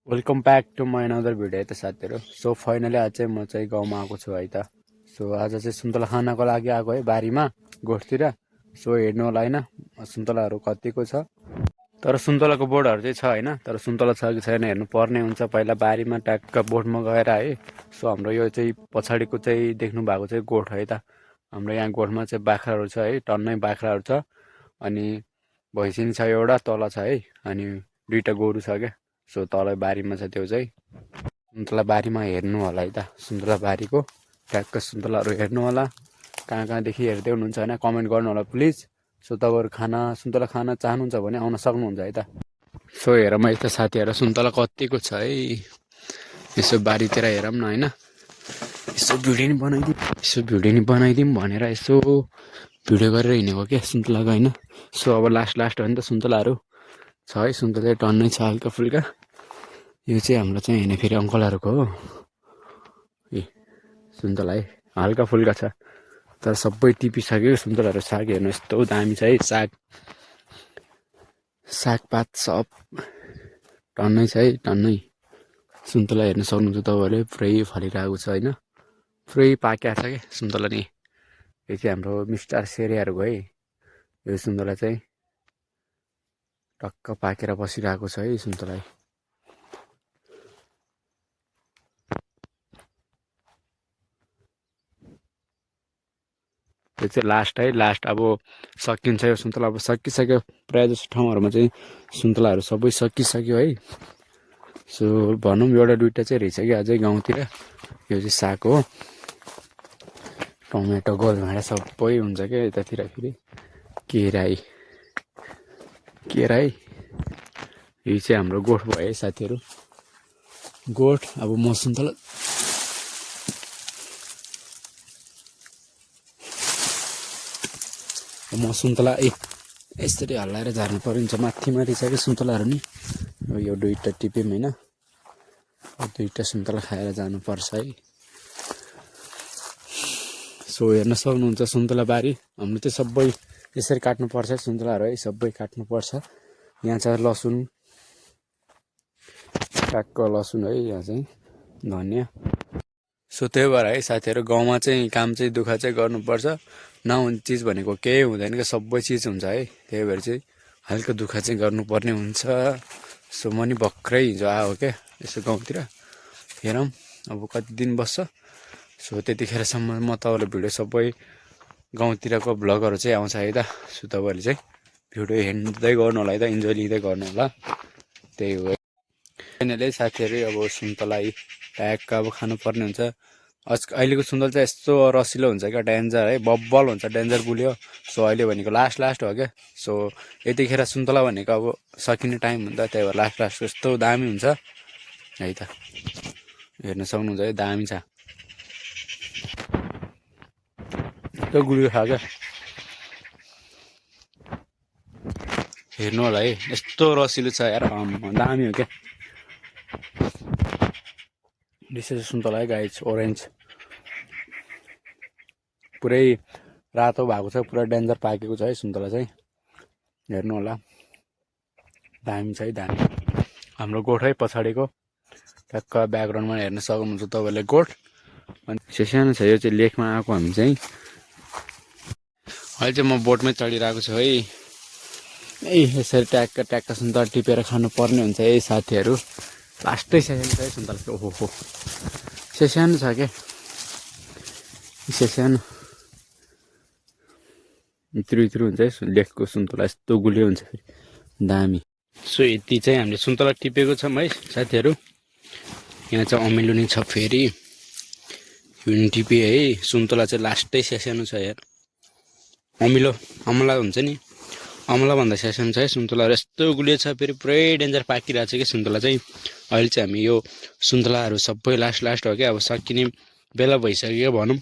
Welcome back to my another video है त साथीहरू। सो फाइनली आज चाहिँ म चाहिँ गाउँमा आएको छु है त। सो आज चाहिँ सुन्तला खानको लागि आएको है बारीमा गोठतिर। सो हेर्नु होला होइन सुन्तलाहरू कतिको छ। तर सुन्तलाको बोटहरू चाहिँ छ होइन, तर सुन्तला छ कि छैन हेर्नु पर्ने हुन्छ पहिला बारीमा ट्याक्क बोटमा गएर है। सो हाम्रो यो चाहिँ पछाडिको चाहिँ देख्नु भएको चाहिँ गोठ है त। हाम्रो यहाँ गोठमा चाहिँ बाख्राहरू छ है, टन्नै बाख्राहरू छ। अनि भैँसी छ एउटा तल छ है, अनि दुईवटा गोरु छ क्या। सो तल बारीमा छ त्यो चाहिँ सुन्तला बारीमा हेर्नु होला है त। सुन्तला बारीको ट्याक्क सुन्तलाहरू हेर्नु होला, कहाँ कहाँदेखि हेर्दै हुनुहुन्छ होइन कमेन्ट गर्नु होला प्लिज। सो तपाईँहरू सुन्तला खान चाहनुहुन्छ भने आउन सक्नुहुन्छ है त। सो हेरौँ है त साथीहरू सुन्तला कतिको छ है, यसो बारीतिर हेरौँ न होइन। यसो भिडियो नि बनाइदिउँ भनेर यसो भिडियो गरेर हिँडेको क्या सुन्तलाको होइन। सो अब लास्ट हो नि त सुन्तलाहरू छ है, सुन्तला टन्नै छ हल्का फुल्का। यो चाहिँ हाम्रो चाहिँ होइन फेरि अङ्कलहरूको हो ए सुन्तला है, हल्का फुल्का छ तर सबै टिपिसक्यो सुन्तलाहरू। साग हेर्नु यस्तो दामी छ है, सागपात सब टन्नै छ है, टन्नै सुन्तला हेर्न सक्नुहुन्छ तपाईँहरूले। पुरै फलिरहेको छ होइन, पुरै पाकेको छ क्या सुन्तला नि। यो चाहिँ हाम्रो मिस्टर सेरियाहरूको है, यो सुन्तला चाहिँ टक्क पाकेर बसिरहेको छ है सुन्तला। यो चाहिँ लास्ट अब सकिन्छ यो सुन्तला, अब सकिसक्यो प्रायः जस्तो ठाउँहरूमा चाहिँ सुन्तलाहरू सबै सकिसक्यो है। सो भनौँ एउटा दुइटा चाहिँ रहेछ कि अझै गाउँतिर। यो चाहिँ साग हो, टमेटो गोलभेडा सबै हुन्छ क्या यतातिर। फेरि केराई यो चाहिँ हाम्रो गोठ भयो है साथीहरू, गोठ। अब म सुन्तला यसरी हल्लाएर झार्नु परिन्छ, माथि छ कि सुन्तलाहरू नि। यो दुईवटा टिप्यौँ होइन, दुईवटा सुन्तला खाएर जानुपर्छ है। सो हेर्न सक्नुहुन्छ सुन्तला बारी हाम्रो चाहिँ सबै यसरी काट्नुपर्छ सुन्तलाहरू है, सबै काट्नुपर्छ। यहाँ छ लसुन, ट्याक्क लसुन है, यहाँ चाहिँ धनियाँ। सो त्यही भएर है साथीहरू गाउँमा चाहिँ काम चाहिँ दुःख चाहिँ गर्नुपर्छ, नहुने चिज भनेको केही हुँदैन क्या, सबै चिज हुन्छ है। त्यही भएर चाहिँ हल्का दुःख चाहिँ गर्नुपर्ने हुन्छ। सो म नि भर्खरै हिजो आयो क्या यसो गाउँतिर, हेरौँ अब कति दिन बस्छ। सो त्यतिखेरसम्म म तपाईँलाई भिडियो सबै गाउँतिरको भ्लगहरू चाहिँ आउँछ है त। सो तपाईँहरूले चाहिँ भिडियो हेर्दै गर्नु होला है त, इन्जोय लिँदै गर्नु होला। त्यही हो फाइनली साथीहरू, अब सुन्तला ट्याक्क अब खानुपर्ने हुन्छ। अहिलेको सुन्तला चाहिँ यस्तो रसिलो हुन्छ क्या, डेन्जर है, बब्बल हुन्छ, डेन्जर बुल्यो। सो अहिले भनेको लास्ट हो क्या। सो यतिखेर सुन्तला भनेको अब सकिने टाइम हुन्छ, त्यही भएर लास्ट यस्तो दामी हुन्छ है त। हेर्न सक्नुहुन्छ है, दामी छ, यस्तो गुलियो छ क्या। हेर्नु होला है, यस्तो रसिलो छ यार, दामी हो क्या। दिस इज सुन्तला है गाइज, ओरेन्ज पुरै रातो भएको छ, पुरा डेन्जर पाकेको छ है सुन्तला चाहिँ। हेर्नु होला, दामी छ है, दामी। हाम्रो गोठ है पछाडिको, ट्याक्क ब्याकग्राउन्डमा हेर्न सक्नुहुन्छ तपाईँले गोठ। अनि सानो छ, यो चाहिँ लेकमा आएको हामी चाहिँ। अहिले चाहिँ म बोटमै चढिरहेको छु है, यसरी ट्याक्क सुन्तला टिपेर खानुपर्ने हुन्छ है साथीहरू। लास्टै सेसन छ है सुन्तला, ओहो सानो छ क्या, सानो इत्रु हुन्छ है लेखको सुन्तला, यस्तो गुलियो हुन्छ फेरि, दामी। सो यति चाहिँ हामीले सुन्तला टिपेको छौँ है साथीहरू। यहाँ चाहिँ अमिलो नै छ फेरि, यो टिपे है। सुन्तला चाहिँ लास्टै सानो छ यार, अमला हुन्छ नि, अमलाभन्दा सानो छ है सुन्तलाहरू, यस्तो गुलियो छ फेरि, पुरै डेन्जर पाकिरहेको छ कि सुन्तला चाहिँ। अहिले चाहिँ हामी यो सुन्तलाहरू सबै लास्ट हो क्या, अब सकिने बेला भइसक्यो भनौँ।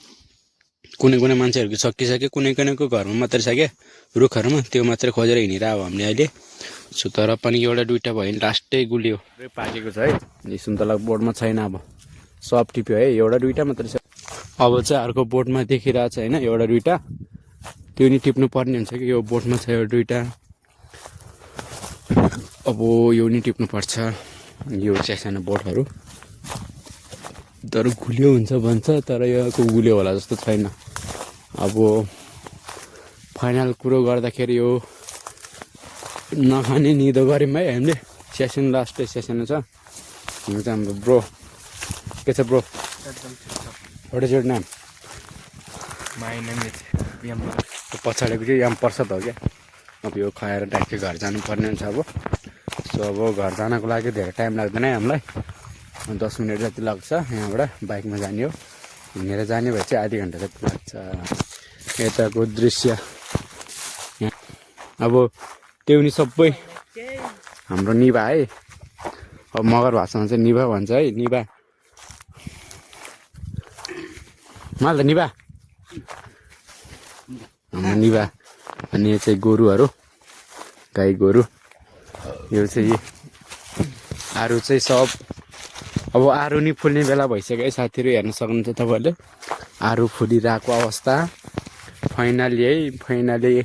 कुनै मान्छेहरूको सकिसक्यो, कुनैको घरमा मात्रै छ क्या रुखहरूमा, त्यो मात्रै खोजेर हिँडिरहेको हामीले अहिले। सो तर पनि एउटा दुइटा भयो भने लास्टै गुलियो पाकेको छ है। अनि सुन्तला बोर्डमा छैन, अब सब टिप्यो है, एउटा दुइटा मात्रै छ। अब चाहिँ अर्को बोर्डमा देखिरहेको छ होइन, एउटा दुइटा त्यो नि टिप्नु पर्ने हुन्छ कि। यो बोटमा छ एउटा दुइटा, अब यो नि टिप्नु पर्छ। यो सानो बोटहरू तर गुलियो हुन्छ भन्छ तर यहाँको गुलियो होला जस्तो छैन। अब फाइनल कुरो गर्दाखेरि यो नखाने निदो गऱ्यौँ है हामीले। सेसन लास्ट सेसन छ। यो चाहिँ हाम्रो ब्रो के छ ब्रो? वाट इज योर नाम? माई नेम इज यम। पछाडिको चाहिँ यहाँ पर्छ त हो क्या। अब यो खाएर डाइरेक्ट घर जानुपर्ने हुन्छ अब। सो अब घर जानको लागि धेरै टाइम लाग्दैन है हामीलाई, 10 मिनट जति लाग्छ। यहाँबाट बाइकमा जाने हो, हिँडेर जाने भए चाहिँ आधी घन्टा जति लाग्छ। यताको दृश्य अब त्यो नि सबै हाम्रो निभा है। अब मगर भाषामा चाहिँ निभा भन्छ है। निभा माल त निभा हाम्रो निभा। अनि यो चाहिँ गोरुहरू, गाई गोरु। यो चाहिँ आरु चाहिँ सब अब आरु नि फुल्ने बेला भइसक्यो है साथीहरू, हेर्न सक्नुहुन्छ तपाईँहरूले। आरु फुलिरहेको अवस्था फाइनली है, फाइनली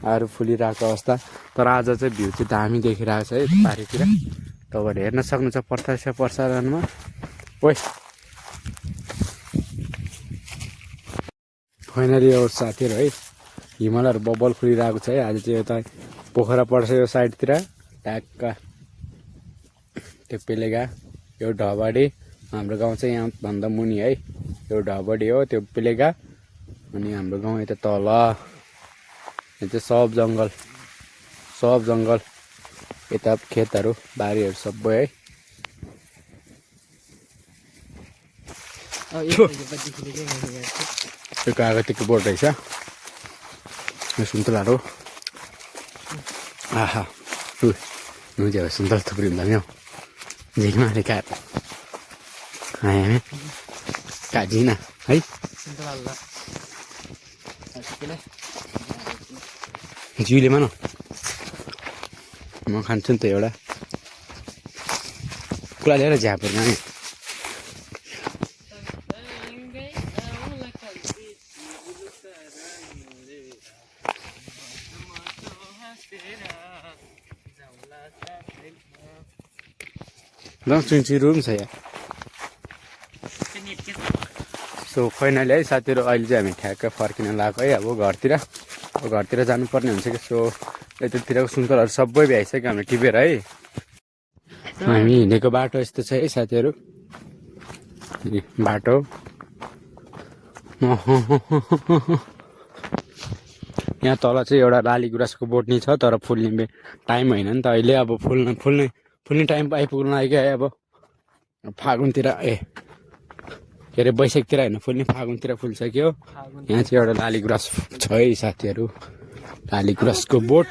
आरु फुलिरहेको अवस्था। तर आज चाहिँ भ्यू चाहिँ दामी देखिरहेको छ है पारितिर, तपाईँहरूले हेर्न सक्नुहुन्छ प्रत्यक्ष प्रसारणमा। ओइ फाइनली अब साथीहरू है हिमालहरू बबल फुलिरहेको छ है। आज चाहिँ यता पोखरा पर्छ यो साइडतिर ट्याक्क त्यो पेलेगा, यो ढबाडी। हाम्रो गाउँ चाहिँ यहाँभन्दा मुनि है, यो ढबाडी हो, त्यो पेलेगा। अनि हाम्रो गाउँ यता तल, यो चाहिँ सब जङ्गल, यता खेतहरू बारीहरू सबै है। यो कागतीको बोट रहेछ, यो सुन्तलाहरू। आहा नुझ्यो सुन्तला थुप्रै हुन्छ नि हौ। झिकमा अरे का आए काजिना है जिउले मान म खान्छु नि त एउटा कुरा लिएर झ्यापहरू नि। चुन्चीहरू पनि छ यहाँ। सो फाइनली है साथीहरू अहिले चाहिँ हामी ठ्याक्क फर्किन लागेको है अब घरतिर जानुपर्ने हुन्छ कि। सो यतातिरको सुन्तलाहरू सबै भ्याइसक्यो हामीले टिपेर है। हामी हिँडेको बाटो यस्तो छ है साथीहरू, बाटो यहाँ तल चाहिँ एउटा लाली गुराँसको बोट नि छ, तर फुल्ने टाइम होइन नि त अहिले। अब फुल्ने टाइम आइपुग्नु लाग्यो है। अब फागुनतिर के अरे वैशाखतिर होइन फुल्ने, फागुनतिर फुल्सक्यो। यहाँ चाहिँ एउटा लाली गुराँस छ है साथीहरू, लाली गुराँसको बोट।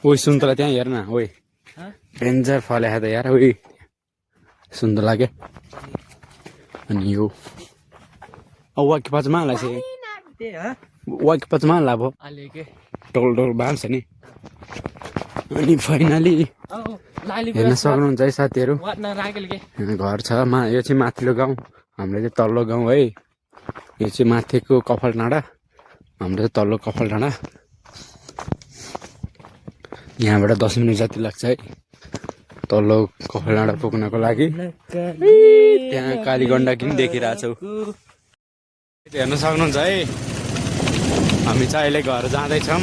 ओइ सुन्तला त्यहाँ हेर न, ओइ डेन्जर फल्या त यार, ओइ सुन्तला के। अनि यो वाकी पचमा हाल्छ, वाकी पचमा हाल्ला अब टोल बाँध्छ नि। अनि फाइनली हेर्न सक्नुहुन्छ है साथीहरू, घर छ यो चाहिँ माथिल्लो गाउँ, हाम्रो चाहिँ तल्लो गाउँ है। यो चाहिँ माथिको कफल डाँडा, हाम्रो चाहिँ तल्लो कफल डाँडा। यहाँबाट 10 मिनट जति लाग्छ है तल्लो कफल डाँडा पुग्नको लागि। त्यहाँ कालीगण्डकी पनि देखिरहेछौ, हेर्न सक्नुहुन्छ है। हामी चाहिँ अहिले घर जाँदैछौँ,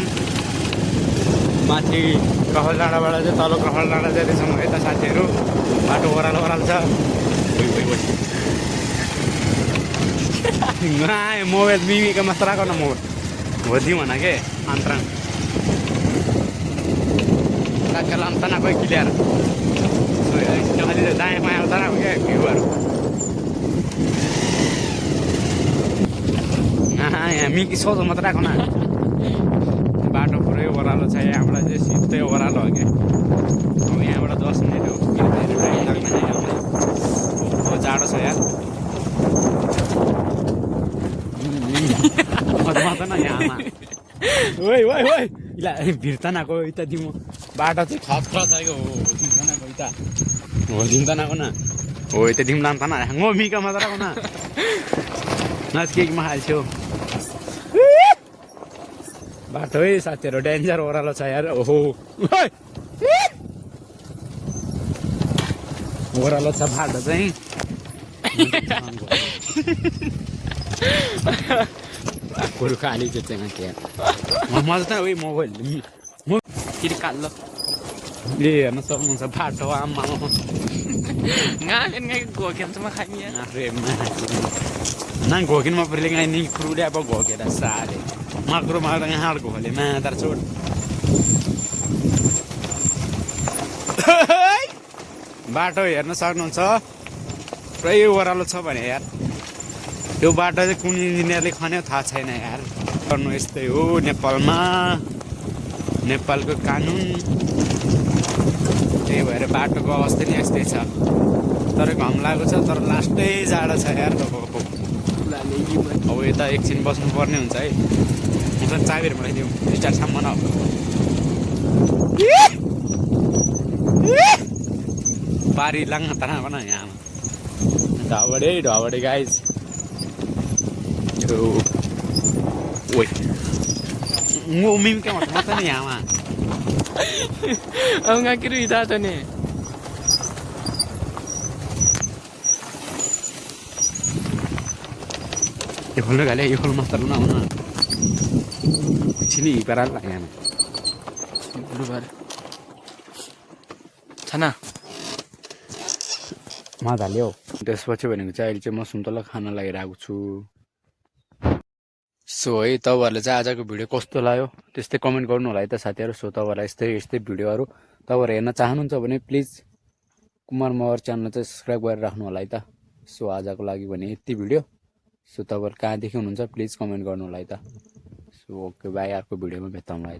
माथि कफल डाँडाबाट चाहिँ तल्लो कफल डाँडा जाँदैछौँ यता साथीहरू। बाटो ओह्रालो छ। मोबाइल मिमीको मात्र राख न, मोबाइल होदी भन के अन्तराङ लाम्ताना कोही क्लियर अहिले दायाँ माया त राख क्या भ्यूहरू। यहाँ मिकी सोझो मात्र राख न। बाटो पुरै ओह्रालो छ, यहाँबाट चाहिँ सिधै ओह्रालो हो क्या। अब यहाँबाट 10 मिनट हो, टाइम लाग्दैन यहाँबाट। जाडो छ यार, न यहाँमा। ओइ ओइ ओइ इला भिर्तनाको यता दिउँ बाटो चाहिँ खतरा छ हो। दिउँतनाको यता हो, दिउँतनाको न हो, यता दिउँ लाम्ताना हो, मिका मात्र राख न। नाच केकमा हाल्छौ बाटो है साथीहरू, डेन्जर ओह्रालो छ यार। ओहो ओह्रालो छ बाटो चाहिँ कुरो खाली चाहिँ के मजा त उयो मोबाइल किरी काल्लो ले हेर्न सक्नुहुन्छ बाटो आमा ngamen ngai gokem sama kami ya nang gokin ma perli ngai ni krulia apa gokeda sale makro ma tang har gole ma tar chod बाटो हेर्न सक्नुहुन्छ पुरै ओह्रालो छ भने यार यो बाटो चाहिँ कुन इन्जिनियरले खन्यो थाहा छैन यार गर्नु यस्तै हो नेपालमा नेपालको कानुन त्यही भएर बाटोको अवस्था नि यस्तै छ तर घाम लागेको छ तर लास्टै जाडो छ यार तपाईँको अब यता एकछिन बस्नुपर्ने हुन्छ है म त चाबीहरू बनाइदिउँ स्टारसम्म न पारी लाङ्गा तना बना यहाँ ढाबडे गाइज ओइ मिम क्या भन्छ म त नि यहाँमा अब nggak kiri itu atau nih यो खोल्नु गाले यो खोल मात्र नआउन छिनी हिपारा लाग्यो यहाँ luar sana मजा हाल्यो त्यसपछि भनेको चाहिँ अहिले चाहिँ म सुन्तला खान लागिरहेको छु सो है तपाईँहरूले चाहिँ आजको भिडियो कस्तो लाग्यो त्यस्तै कमेन्ट गर्नु होला है त साथीहरू सो तपाईँहरूलाई यस्तै भिडियोहरू तपाईँहरू हेर्न चाहनुहुन्छ भने प्लिज कुमार मगर च्यानल चाहिँ सब्सक्राइब गरेर राख्नु होला है त सो आजको लागि भने यति भिडियो सो तपाईँहरू कहाँदेखि हुनुहुन्छ प्लिज कमेन्ट गर्नु होला है त सो ओके बाई अर्को भिडियोमा भेटौँला है